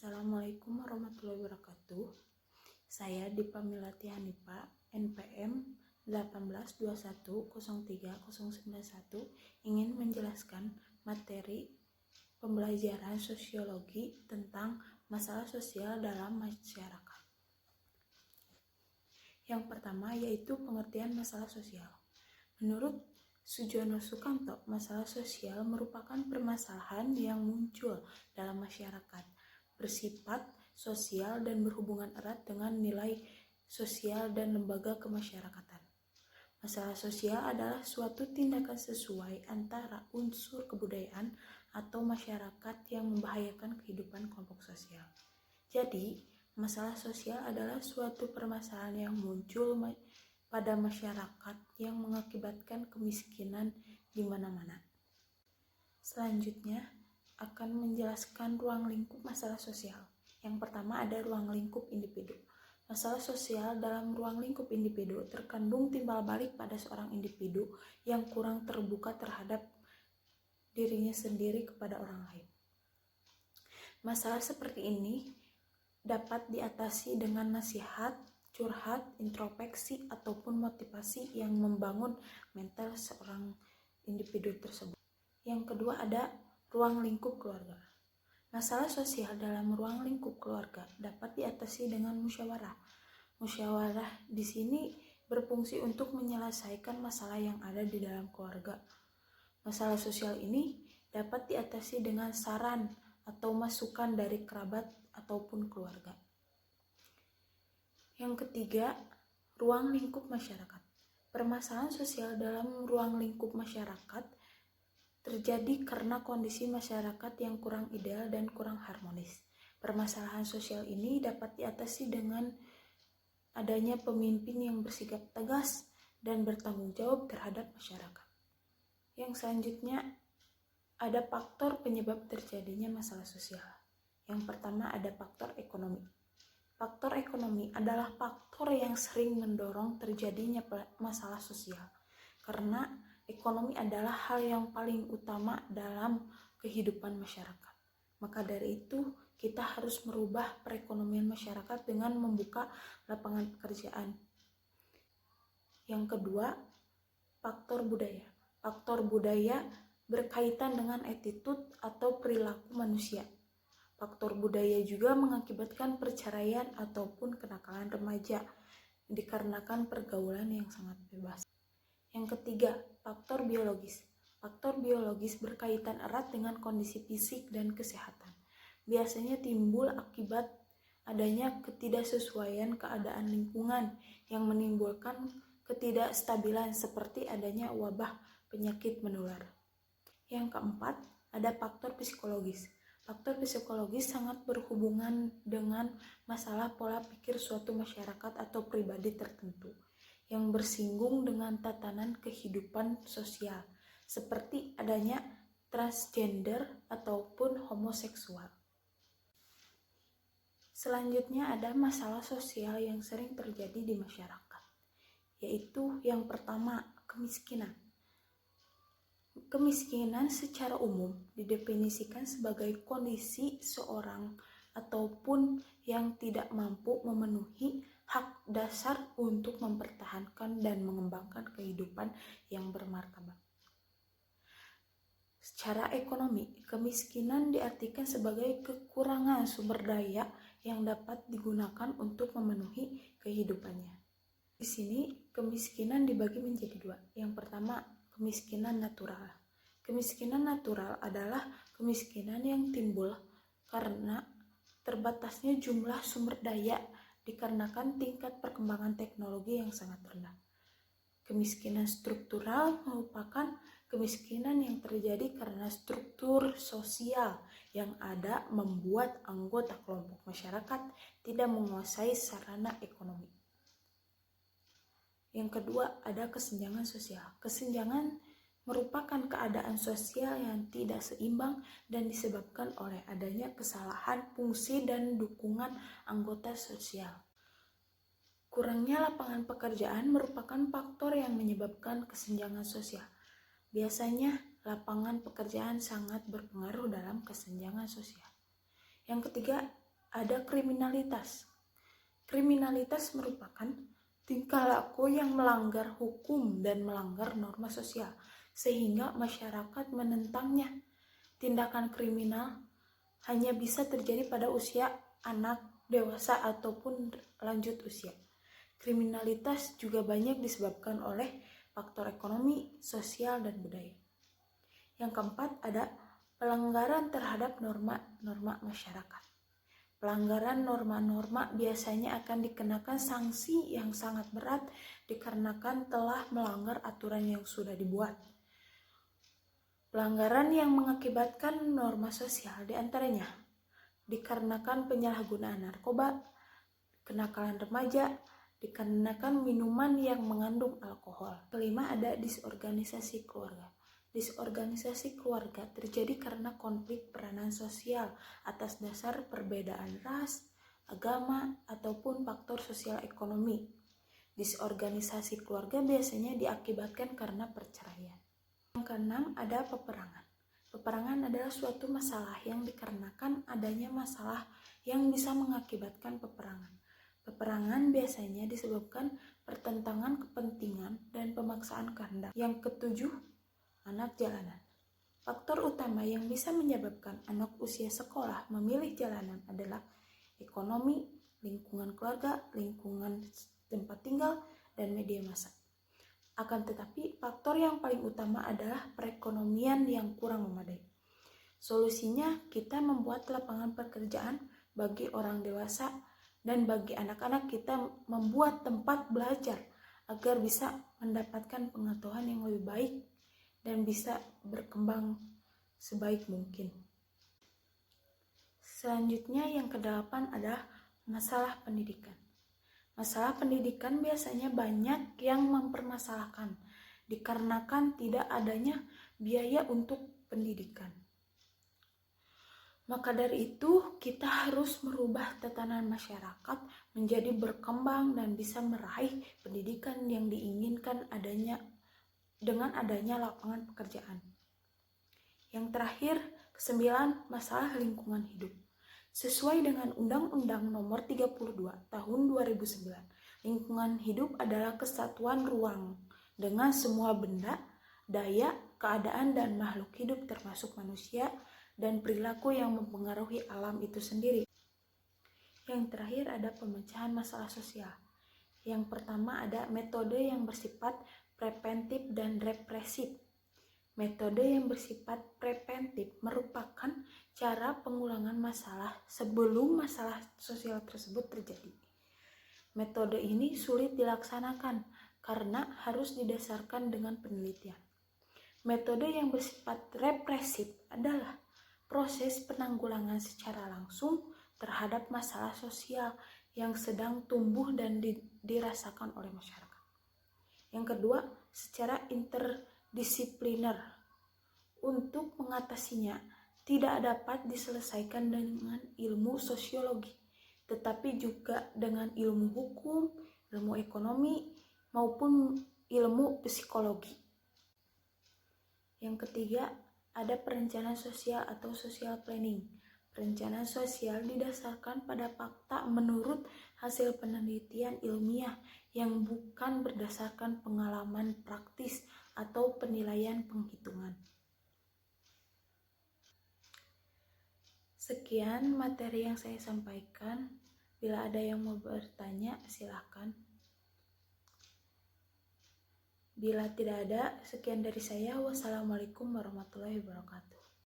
Assalamualaikum warahmatullahi wabarakatuh. Saya Dipa Milati Hanipa, NPM 182103091, ingin menjelaskan materi pembelajaran sosiologi tentang masalah sosial dalam masyarakat. Yang pertama yaitu pengertian masalah sosial. Menurut Sujono Sukanto, masalah sosial merupakan permasalahan yang muncul dalam masyarakat, bersifat sosial dan berhubungan erat dengan nilai sosial dan lembaga kemasyarakatan. Masalah sosial adalah suatu tindakan sesuai antara unsur kebudayaan atau masyarakat yang membahayakan kehidupan kelompok sosial. Jadi, masalah sosial adalah suatu permasalahan yang muncul pada masyarakat yang mengakibatkan kemiskinan di mana-mana. Selanjutnya akan menjelaskan ruang lingkup masalah sosial. Yang pertama ada ruang lingkup individu. Masalah sosial dalam ruang lingkup individu terkandung timbal balik pada seorang individu yang kurang terbuka terhadap dirinya sendiri kepada orang lain. Masalah seperti ini dapat diatasi dengan nasihat, curhat, introspeksi, ataupun motivasi yang membangun mental seorang individu tersebut. Yang kedua ada ruang lingkup keluarga. Masalah sosial dalam ruang lingkup keluarga dapat diatasi dengan musyawarah. Musyawarah di sini berfungsi untuk menyelesaikan masalah yang ada di dalam keluarga. Masalah sosial ini dapat diatasi dengan saran atau masukan dari kerabat ataupun keluarga. Yang ketiga, ruang lingkup masyarakat. Permasalahan sosial dalam ruang lingkup masyarakat terjadi karena kondisi masyarakat yang kurang ideal dan kurang harmonis. Permasalahan sosial ini dapat diatasi dengan adanya pemimpin yang bersikap tegas dan bertanggung jawab terhadap masyarakat. Yang selanjutnya ada faktor penyebab terjadinya masalah sosial. Yang pertama ada faktor ekonomi. Faktor ekonomi adalah faktor yang sering mendorong terjadinya masalah sosial karena ekonomi adalah hal yang paling utama dalam kehidupan masyarakat. Maka dari itu, kita harus merubah perekonomian masyarakat dengan membuka lapangan pekerjaan. Yang kedua, faktor budaya. Faktor budaya berkaitan dengan attitude atau perilaku manusia. Faktor budaya juga mengakibatkan perceraian ataupun kenakalan remaja dikarenakan pergaulan yang sangat bebas. Yang ketiga, faktor biologis. Faktor biologis berkaitan erat dengan kondisi fisik dan kesehatan. Biasanya timbul akibat adanya ketidaksesuaian keadaan lingkungan yang menimbulkan ketidakstabilan seperti adanya wabah penyakit menular. Yang keempat, ada faktor psikologis. Faktor psikologis sangat berhubungan dengan masalah pola pikir suatu masyarakat atau pribadi tertentu yang bersinggung dengan tatanan kehidupan sosial, seperti adanya transgender ataupun homoseksual. Selanjutnya ada masalah sosial yang sering terjadi di masyarakat, yaitu yang pertama, kemiskinan. Kemiskinan secara umum didefinisikan sebagai kondisi seorang ataupun yang tidak mampu memenuhi hak dasar untuk mempertahankan dan mengembangkan kehidupan yang bermartabat. Secara ekonomi, kemiskinan diartikan sebagai kekurangan sumber daya yang dapat digunakan untuk memenuhi kehidupannya. Di sini kemiskinan dibagi menjadi dua. Yang pertama, kemiskinan natural. Kemiskinan natural adalah kemiskinan yang timbul karena terbatasnya jumlah sumber daya dikarenakan tingkat perkembangan teknologi yang sangat rendah. Kemiskinan struktural merupakan kemiskinan yang terjadi karena struktur sosial yang ada membuat anggota kelompok masyarakat tidak menguasai sarana ekonomi. Yang kedua, ada kesenjangan sosial. Kesenjangan merupakan keadaan sosial yang tidak seimbang dan disebabkan oleh adanya kesalahan fungsi dan dukungan anggota sosial. Kurangnya lapangan pekerjaan merupakan faktor yang menyebabkan kesenjangan sosial. Biasanya, lapangan pekerjaan sangat berpengaruh dalam kesenjangan sosial. Yang ketiga, ada kriminalitas. Kriminalitas merupakan tingkah laku yang melanggar hukum dan melanggar norma sosial, sehingga masyarakat menentangnya. Tindakan kriminal hanya bisa terjadi pada usia anak, dewasa, ataupun lanjut usia. Kriminalitas juga banyak disebabkan oleh faktor ekonomi, sosial, dan budaya. Yang keempat ada pelanggaran terhadap norma-norma masyarakat. Pelanggaran norma-norma biasanya akan dikenakan sanksi yang sangat berat dikarenakan telah melanggar aturan yang sudah dibuat. Pelanggaran yang mengakibatkan norma sosial diantaranya dikarenakan penyalahgunaan narkoba, kenakalan remaja, dikarenakan minuman yang mengandung alkohol. Kelima ada disorganisasi keluarga. Disorganisasi keluarga terjadi karena konflik peranan sosial atas dasar perbedaan ras, agama, ataupun faktor sosial ekonomi. Disorganisasi keluarga biasanya diakibatkan karena perceraian. Yang keenam ada peperangan. Peperangan adalah suatu masalah yang dikarenakan adanya masalah yang bisa mengakibatkan peperangan. Peperangan biasanya disebabkan pertentangan kepentingan dan pemaksaan kehendak. Yang ketujuh, anak jalanan. Faktor utama yang bisa menyebabkan anak usia sekolah memilih jalanan adalah ekonomi, lingkungan keluarga, lingkungan tempat tinggal, dan media massa. Akan tetapi, faktor yang paling utama adalah perekonomian yang kurang memadai. Solusinya, kita membuat lapangan pekerjaan bagi orang dewasa dan bagi anak-anak kita membuat tempat belajar agar bisa mendapatkan pengetahuan yang lebih baik dan bisa berkembang sebaik mungkin. Selanjutnya yang kedelapan adalah masalah pendidikan. Masalah pendidikan biasanya banyak yang mempermasalahkan dikarenakan tidak adanya biaya untuk pendidikan. Maka dari itu kita harus merubah tatanan masyarakat menjadi berkembang dan bisa meraih pendidikan yang diinginkan dengan adanya lapangan pekerjaan. Yang terakhir, kesembilan, masalah lingkungan hidup. Sesuai dengan Undang-Undang Nomor 32 Tahun 2009, lingkungan hidup adalah kesatuan ruang dengan semua benda, daya, keadaan, dan makhluk hidup termasuk manusia dan perilaku yang mempengaruhi alam itu sendiri. Yang terakhir ada pemecahan masalah sosial. Yang pertama ada metode yang bersifat preventif dan represif. Metode yang bersifat preventif merupakan cara pengulangan masalah sebelum masalah sosial tersebut terjadi. Metode ini sulit dilaksanakan karena harus didasarkan dengan penelitian. Metode yang bersifat represif adalah proses penanggulangan secara langsung terhadap masalah sosial yang sedang tumbuh dan dirasakan oleh masyarakat. Yang kedua, secara interdisipliner. Untuk mengatasinya, tidak dapat diselesaikan dengan ilmu sosiologi, tetapi juga dengan ilmu hukum, ilmu ekonomi, maupun ilmu psikologi. Yang ketiga, ada perencanaan sosial atau social planning. Perencanaan sosial didasarkan pada fakta menurut hasil penelitian ilmiah yang bukan berdasarkan pengalaman praktis atau penilaian penghitungan. Sekian materi yang saya sampaikan. Bila ada yang mau bertanya, silahkan. Bila tidak ada, sekian dari saya. Wassalamualaikum warahmatullahi wabarakatuh.